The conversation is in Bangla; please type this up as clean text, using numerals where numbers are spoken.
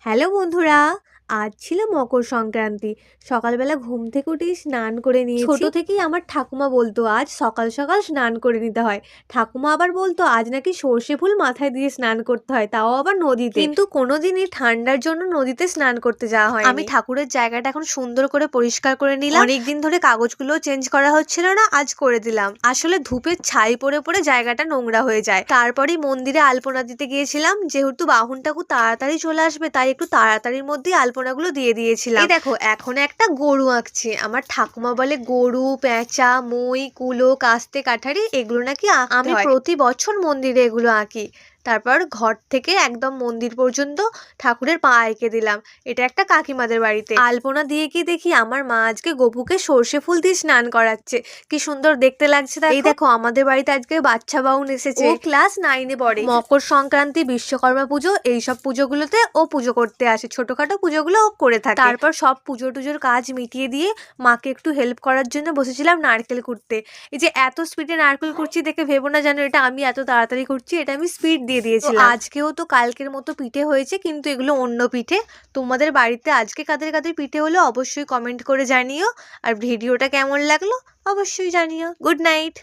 হ্যালো বন্ধুরা, আজ ছিল মকর সংক্রান্তি। সকালবেলা ঘুম থেকে উঠেই স্নান করে নিয়েছি। ছোট থেকেই আমার ঠাকুমা বলতো আজ সকাল সকাল স্নান করে নিতে হয়। ঠাকুমা আবার বলতো আজ নাকি সর্ষে ফুল মাথায় দিয়ে স্নান করতে হয়, তাও আবার নদীতে। কিন্তু কোনোদিনই ঠান্ডার জন্য নদীতে স্নান করতে যাওয়া হয়। আমি ঠাকুরের জায়গাটা এখন সুন্দর করে পরিষ্কার করে নিলাম। অনেকদিন ধরে কাগজগুলো চেঞ্জ করা হচ্ছিল না, আজ করে দিলাম। আসলে ধূপের ছাই পড়ে পড়ে জায়গাটা নোংরা হয়ে যায়। তারপরেই মন্দিরে আলপনা দিতে গিয়েছিলাম, যেহেতু বাহন ঠাকুর তাড়াতাড়ি চলে আসবে তাই একটু তাড়াতাড়ির মধ্যেই আলপনাগুলো দিয়ে দিয়েছিলাম। এই দেখো এখন একটা গরু আঁকছি। আমার ঠাকুমা বলে গরু, পেঁচা, মই, কুলো, কাস্তে, কাঠারি এগুলো নাকি আমি প্রতি বছর মন্দিরে এগুলো আঁকি। তারপর ঘর থেকে একদম মন্দির পর্যন্ত ঠাকুরের পা এঁকে দিলাম। এটা একটা কাকিমাদের বাড়িতে। আলপনা দিয়ে কি দেখি আমার মা আজকে গপুকে সর্ষে ফুল দিয়ে স্নান করাচ্ছে। কি সুন্দর দেখতে লাগছে। এই দেখো আমাদের বাড়িতে আজকে বাচ্চা বাউন এসেছে, ও ক্লাস 9-এ পড়ে। মকর সংক্রান্তি, বিশ্বকর্মা পুজো এইসব পুজোগুলোতে ও পুজো করতে আসে। ছোটখাটো পুজোগুলো ও করে থাকে। তারপর সব পুজো টুজোর কাজ মিটিয়ে দিয়ে মাকে একটু হেল্প করার জন্য বসেছিলাম নারকেল কুটতে। এই যে এত স্পিডে নারকেল কুটছি দেখে ভেবো না যেন এটা আমি এত তাড়াতাড়ি করছি, এটা আমি স্পিড দিয়ে দিয়েছিলাম। আজকেও তো কালকের মতো পিঠে হয়েছে, কিন্তু এগুলো অন্য পিঠে। তোমাদের বাড়িতে আজকে কাদের কাদের পিঠে হলো অবশ্যই কমেন্ট করে জানিও। আর ভিডিওটা কেমন লাগলো অবশ্যই জানিও। Good night.